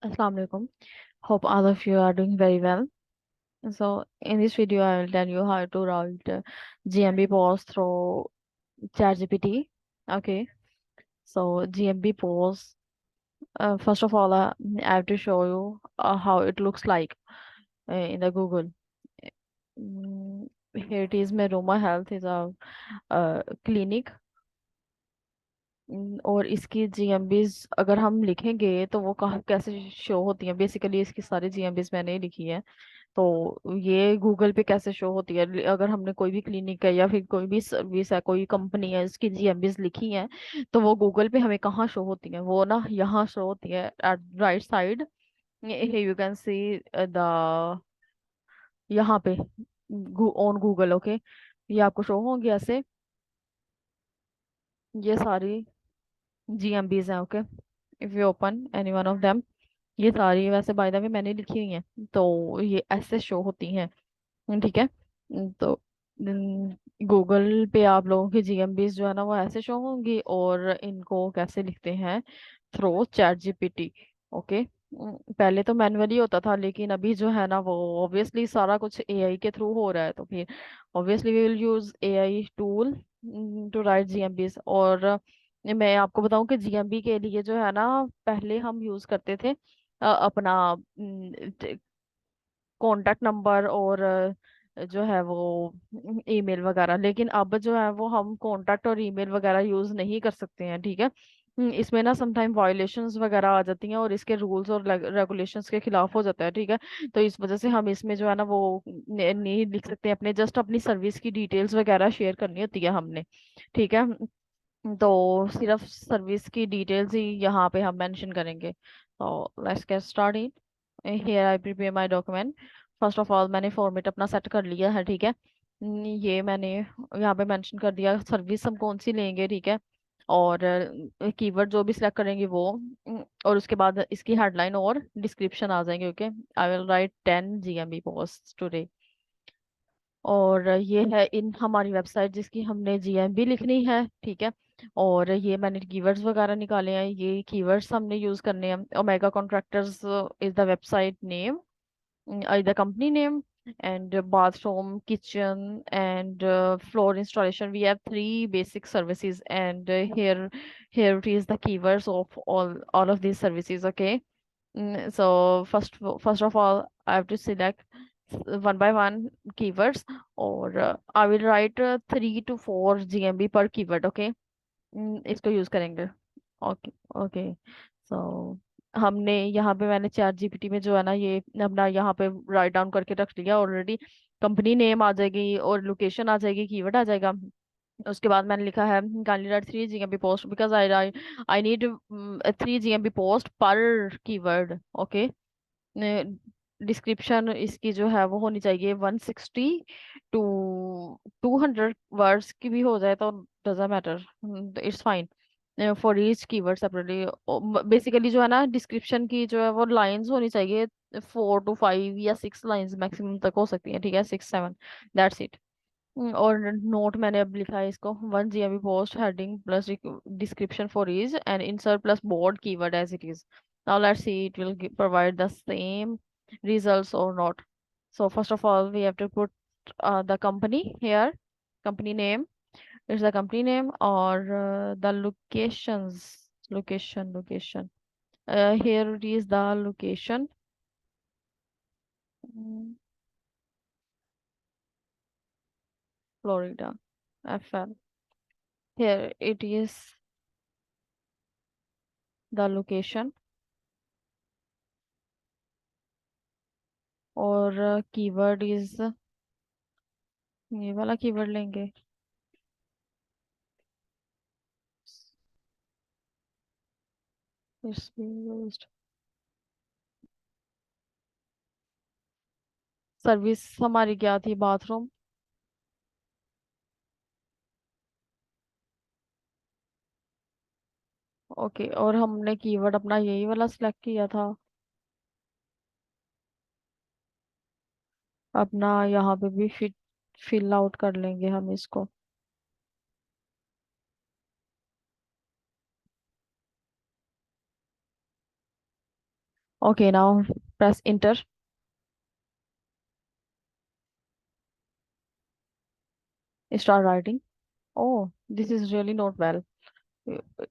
Assalamu alaikum. Hope all of you are doing very well. So, in this video, I will tell you how to write GMB post through ChatGPT. Okay. So, GMB post. First of all, I have to show you how it looks like in the Google. Here it is. Meroma Health is a clinic. और इसकी जीएमबीज अगर हम लिखेंगे तो वो कहाँ कैसे show होती है। बेसिकली इसकी सारी जीएमबीज मैंने ही लिखी है। तो ये गूगल पे कैसे शो होती है, अगर हमने कोई भी क्लिनिक है या फिर कोई भी सर्विस है, कोई कंपनी है, इसकी जीएमबीज लिखी है, तो वो गूगल पे हमें कहाँ शो होती है? वो ना यहाँ शो होती है at right side. You can see the यहाँ पे ऑन गूगल। ओके, ये आपको शो होंगे ऐसे। ये सारी जीएमबीज हैं। Okay, if you open any one of them, ये सारी वैसे बाय द वे मैंने लिखी हुई हैं, तो ये ऐसे शो होती हैं। ठीक है। तो गूगल पे आप लोगों की जीएमबीज जो है ना वो ऐसे शो होंगी, और इनको कैसे लिखते हैं? Through chat GPT. ओके। पहले तो मैनुअली होता था, लेकिन अभी जो है ना वो ऑब्वियसली सारा कुछ एआई के थ्रू हो रहा है, तो फिर obviously we will use AI tool to write GMBs. और मैं आपको बताऊं कि जीएमबी के लिए जो है ना, पहले हम यूज करते थे अपना कॉन्टैक्ट नंबर और जो है वो ईमेल वगैरह। लेकिन अब जो है वो हम कॉन्टैक्ट और ईमेल वगैरह यूज नहीं कर सकते हैं। ठीक है। इसमें ना समटाइम वायलेशंस वगैरह आ जाती हैं, और इसके रूल्स और रेगुलेशंस के खिलाफ हो जाता है। ठीक है। तो इस वजह से हम इसमें जो है ना वो नहीं लिख सकते अपने, जस्ट अपनी सर्विस की डिटेल्स वगैरह शेयर करनी होती है हमने। ठीक है। तो सिर्फ सर्विस की डिटेल्स ही यहाँ पे हम मेंशन करेंगे। तो let's get started. Here I prepare my document. First of all मैंने फॉर्मेट अपना सेट कर लिया है। ठीक है। ये मैंने यहाँ पे मेंशन कर दिया सर्विस हम कौन सी लेंगे। ठीक है। और कीवर्ड जो भी सिलेक्ट करेंगे वो, और उसके बाद इसकी हेडलाइन और डिस्क्रिप्शन आ जाएंगे। Okay, I will write 10 GMB post today. और ये है इन हमारी वेबसाइट जिसकी हमने जीएमबी लिखनी है। ठीक है। और ये मैंने कीवर्ड्स वगैरह निकाले हैं, ये कीवर्ड्स हमने यूज करने हैं। Omega contractors is the website name, the company name, and bathroom, kitchen, and floor installation. We have three basic services, and here it is the keywords of all of these services. Okay. So first of all, I have to select one by one keywords, or I will write 3 to 4 GMB per keyword. Okay. इसको use करेंगे। Okay. Okay. सो हमने यहाँ पे मैंने chat GPT में जो है ना ये अपना यहाँ पे राइट डाउन करके रख लिया ऑलरेडी। कंपनी नेम आ जाएगी और लोकेशन आ जाएगी, कीवर्ड आ जाएगा। उसके बाद मैंने लिखा है candidate 3 GMB post, because I I need 3 GMB post पर कीवर्ड। ओके। डिस्क्रिप्शन इसकी जो है वो होनी चाहिए 160 to 200 वर्ड्स की भी हो जाए तो doesn't matter, it's fine for each keyword separately. Basically जो है ना डिस्क्रिप्शन की जो है वो लाइंस होनी चाहिए 4 to 5 या 6 लाइंस मैक्सिमम तक हो सकती है। ठीक है, 6 7, दैट्स इट। और नोट मैंने अब लिखा है इसको 1 GMB post heading plus description for each and insert plus bold keyword as it is. Now let's see it will provide the same results or not. So first of all we have to put the company here, company name, it's the company name, or the location. Here it is the location. mm, Florida, FL. Here it is the location, और keyword is ये वाला keyword लेंगे। It's being used. Service हमारी क्या थी? Bathroom. Okay, और हमने keyword अपना यही वाला सिलेक्ट किया था। अपना यहाँ पे भी फिल आउट कर लेंगे हम इसको। Okay now press inter. Start writing. Oh, this is really not well.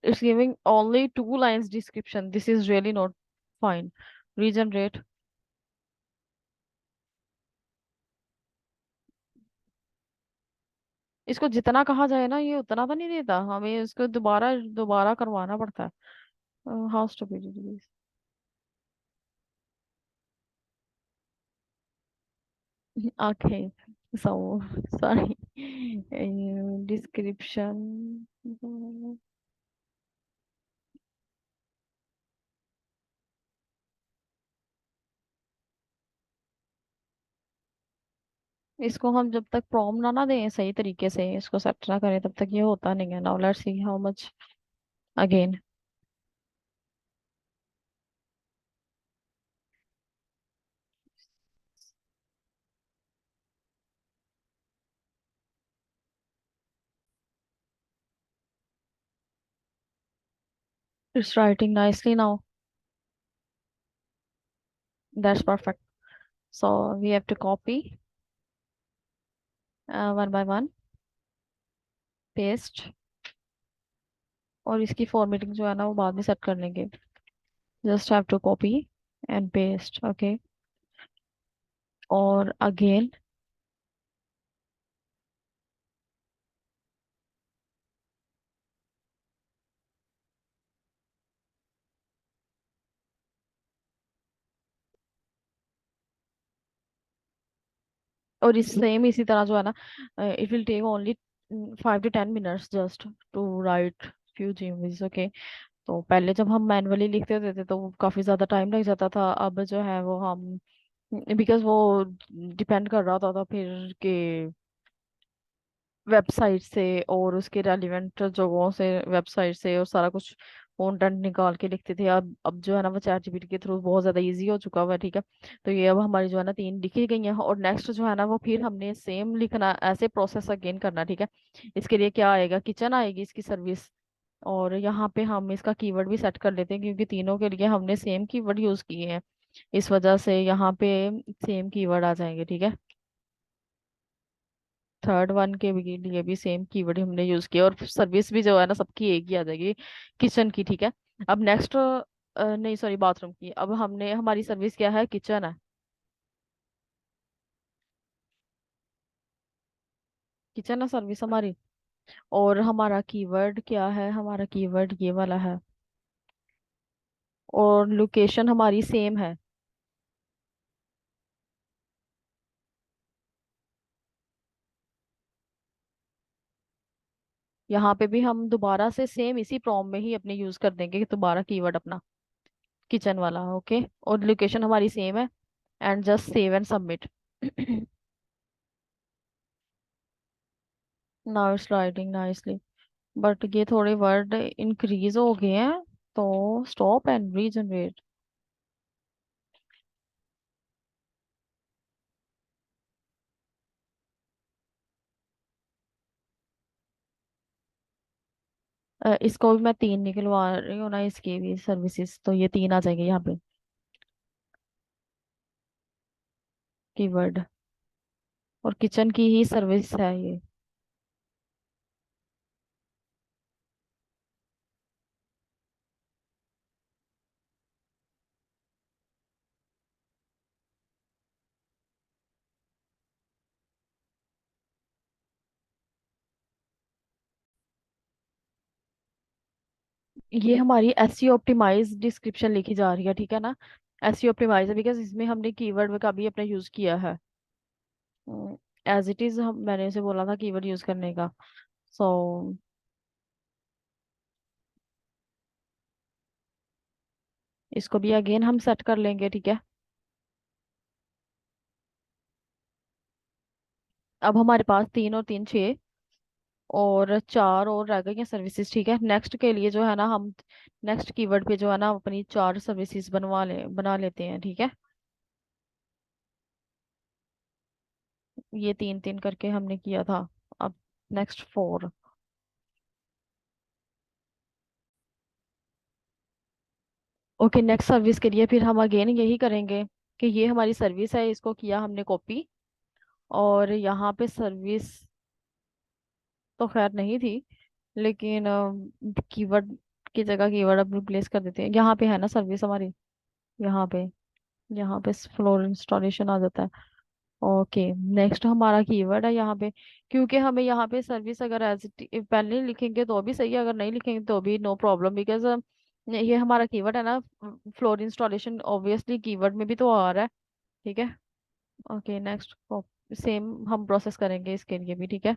It's giving only 2 lines description. This is really not fine. Regenerate. इसको जितना कहा जाए ना ये उतना तो नहीं देता, हमें इसको दोबारा दोबारा करवाना पड़ता है। How stupid it is. Okay, so sorry. Description। इसको हम जब तक प्रॉम ना दें सही तरीके से, इसको सेट ना करें, तब तक ये होता नहीं है। Now let's see how much again. It's writing nicely now. That's perfect. So we have to copy one by one, paste, और इसकी फॉर्मेटिंग जो है ना वो बाद में सेट कर लेंगे। Just have to copy and paste. Okay. और अगेन। और इस सेम इसी तरह जो है ना, it will take only 5 to 10 minutes just to write few GMBs. Okay. तो पहले जब हम मैनुअली लिखते होते थे तो वो काफी ज्यादा टाइम लग जाता था, अब जो है वो हम, बिकॉज वो डिपेंड कर रहा होता था फिर के वेबसाइट से और उसके रेलिवेंट जगहों से, वेबसाइट से और सारा कुछ कंटेंट निकाल के लिखते थे। अब जो है ना वो चैट जीपीटी के थ्रू बहुत ज्यादा इजी हो चुका हुआ है। ठीक है। तो ये अब हमारी जो है ना 3 लिखी गई हैं, और नेक्स्ट जो है ना वो फिर हमने सेम लिखना, ऐसे प्रोसेस अगेन करना। ठीक है। इसके लिए क्या आएगा, किचन आएगी इसकी सर्विस। और यहाँ पे हम इसका कीवर्ड भी सेट कर लेते हैं, क्योंकि तीनों के लिए हमने सेम कीवर्ड यूज किए हैं, इस वजह से यहाँ पे सेम कीवर्ड आ जाएंगे। ठीक है। थर्ड वन के भी लिए भी सेम कीवर्ड हमने यूज किया, और सर्विस भी जो है ना सबकी एक ही आ जाएगी, किचन की। ठीक है। अब नेक्स्ट, नहीं सॉरी, बाथरूम की। अब हमने, हमारी सर्विस क्या है, किचन है। किचन है सर्विस हमारी। और हमारा कीवर्ड क्या है, हमारा कीवर्ड ये वाला है। और लोकेशन हमारी सेम है। यहाँ पे भी हम दोबारा से सेम इसी प्रॉम में ही अपने यूज कर देंगे कि दोबारा कीवर्ड अपना, किचन वाला। ओके। और लोकेशन हमारी सेम है। And just save and submit. Now it's writing nicely, but ये थोड़े वर्ड इंक्रीज हो गए हैं, तो स्टॉप एंड रीजनरेट। इसको भी मैं 3 निकलवा रही हूँ ना, इसकी भी सर्विसेज, तो ये 3 आ जाएंगे यहाँ पे कीवर्ड। और किचन की ही सर्विस है ये। ये हमारी एसईओ ऑप्टिमाइज डिस्क्रिप्शन लिखी जा रही है। ठीक है ना। एसईओ ऑप्टिमाइज है बिकॉज इसमें हमने कीवर्ड का भी अपना यूज किया है। एज इट इज हम, मैंने उसे बोला था कीवर्ड यूज करने का। सो इसको भी अगेन हम सेट कर लेंगे। ठीक है। अब हमारे पास 3 और 3 6 और 4 और रह गई हैं सर्विसेज। ठीक है। नेक्स्ट के लिए जो है ना हम, नेक्स्ट कीवर्ड पे जो है ना अपनी 4 सर्विसेज बना लेते हैं। ठीक है। ये 3 3 करके हमने किया था। अब नेक्स्ट 4। ओके, नेक्स्ट सर्विस के लिए फिर हम अगेन यही करेंगे कि ये हमारी सर्विस है, इसको किया हमने कॉपी, और यहाँ पे सर्विस तो खैर नहीं थी, लेकिन कीवर्ड की जगह कीवर्ड अब रिप्लेस कर देते हैं। यहाँ पे है ना सर्विस हमारी, यहाँ पे, यहाँ पे फ्लोर इंस्टॉलेशन आ जाता है। ओके, नेक्स्ट हमारा कीवर्ड है यहाँ पे, क्योंकि हमें यहाँ पे सर्विस अगर एज पहले लिखेंगे तो भी सही है, अगर नहीं लिखेंगे तो भी नो प्रॉब्लम, बिकॉज ये हमारा कीवर्ड है ना। फ्लोर इंस्टॉलेशन ऑब्वियसली कीवर्ड में भी तो आ रहा है। ठीक है। ओके, नेक्स्ट सेम हम प्रोसेस करेंगे इसके लिए भी, ठीक है।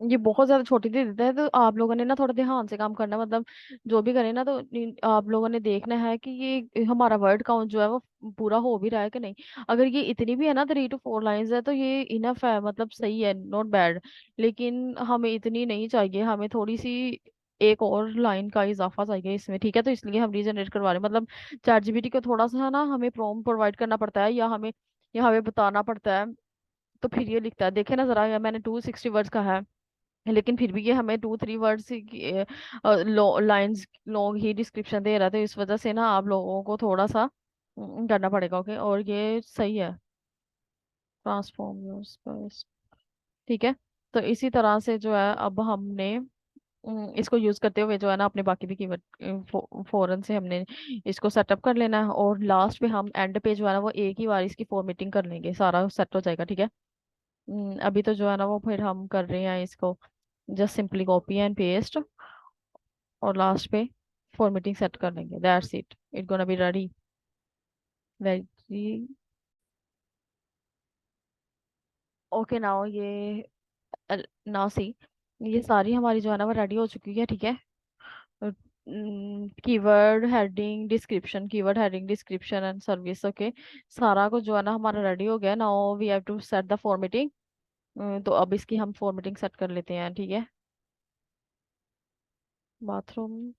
ये बहुत ज्यादा छोटी दे देता है, तो आप लोगों ने ना थोड़ा ध्यान से काम करना है, मतलब जो भी करें ना तो आप लोगों ने देखना है कि ये हमारा वर्ड काउंट जो है वो पूरा हो भी रहा है कि नहीं। अगर ये इतनी भी है ना, 3 to 4 लाइंस है, तो ये इनफ है, मतलब सही है, नॉट बैड। लेकिन हमें इतनी नहीं चाहिए, हमें थोड़ी सी एक और लाइन का इजाफा चाहिए इसमें, ठीक है। तो इसलिए हम रीजनरेट करवा रहे हैं, मतलब चैट जीपीटी को थोड़ा सा ना हमें प्रॉम्प्ट प्रोवाइड करना पड़ता है, या हमें यहाँ पे बताना पड़ता है, तो फिर ये लिखता है। देखे ना जरा, मैंने 260 वर्ड्स का है, लेकिन फिर भी ये हमें 2-3 वर्ड्स लाइंस लॉन्ग ही डिस्क्रिप्शन दे रहा है, तो इस वजह से ना आप लोगों को थोड़ा सा करना पड़ेगा। ओके, और ये सही है, ट्रांसफॉर्म यूज, ठीक है। तो इसी तरह से जो है अब हमने इसको यूज करते हुए जो है ना अपने बाकी भी कीवर्ड फौरन से हमने इसको सेटअप कर लेना है, और लास्ट पे हम एंड पे जो है ना वो एक ही बार इसकी फॉर्मेटिंग कर लेंगे, सारा सेट हो जाएगा, ठीक है। अभी तो जो है ना वो फिर हम कर रहे हैं इसको just simply copy and paste, और लास्ट पे फॉर्मेटिंग सेट कर लेंगे, that's it, it gonna be ready, very. Okay, now ये नाउ सी, ये सारी हमारी जो है ना वो रेडी हो चुकी है, ठीक है। Keyword heading description, keyword heading description and service, okay. सारा कुछ जो है ना हमारा रेडी हो गया, now we have to set the formatting. तो अब इसकी हम फॉर्मेटिंग सेट कर लेते हैं, ठीक है। बाथरूम,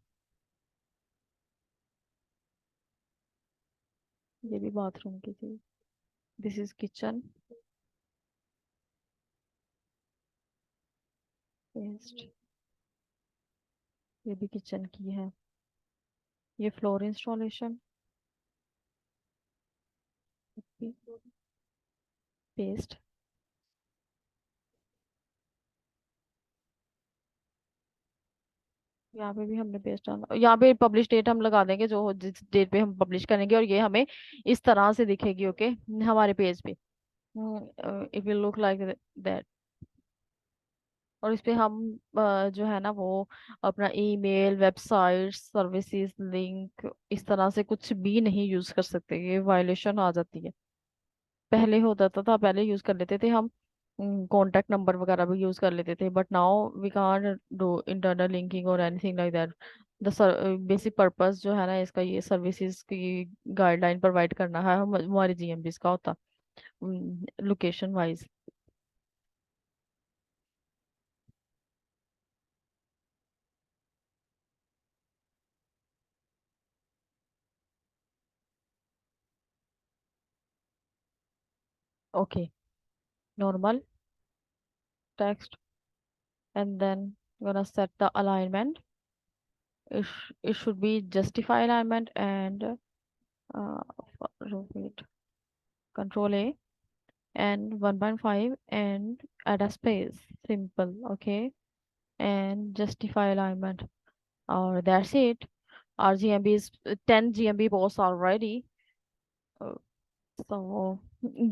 ये भी बाथरूम की थी, दिस इज किचन, पेस्ट, ये भी किचन की है, ये फ्लोर इंस्टॉलेशन, पेस्ट। यहाँ पे भी हमने पेस्ट डाला, यहाँ पे पब्लिश डेट हम लगा देंगे जो जिस डेट पे हम पब्लिश करेंगे, और ये हमें इस तरह से दिखेगी, ओके, हमारे पेज पे, it will look like that. और इस पे हम जो है ना वो अपना ईमेल, वेबसाइट, सर्विसेज, लिंक, इस तरह से कुछ भी नहीं यूज कर सकते, ये वायलेशन आ जाती है। पहले होता था, पहले यूज कर लेते थे हम, कॉन्टेक्ट नंबर वगैरह भी यूज कर लेते थे, but now we can't do internal linking और anything like that. The basic purpose जो है ना इसका, ये सर्विसेज की गाइडलाइन प्रोवाइड करना है, हमारे जीएमबीस का होता, location wise. Okay, normal text, and then gonna set the alignment. It should be justify alignment, and uh, repeat control A and 1.5 and add a space, simple, okay, and justify alignment, or that's it. Our GMB is 10 GMB posts already. So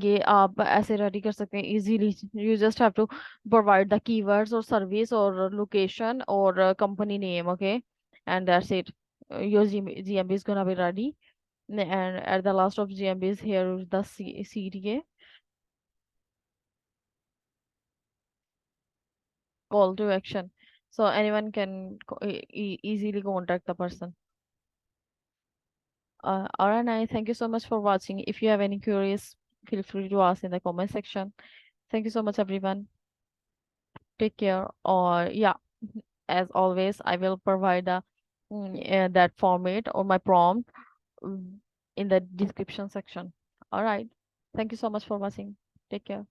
ये आप ऐसे ready कर सकते हैं easily. You just have to provide the keywords और service और location और company name, okay, and that's it, your GMB is gonna be ready, and at the last of GMB is here is the CTA, call to action, so anyone can easily contact the person. Alright, nice. Thank you so much for watching. If you have any queries, feel free to ask in the comment section. Thank you so much, everyone. Take care. Or yeah, as always, I will provide that format or my prompt mm, in the description section. All right. Thank you so much for watching. Take care.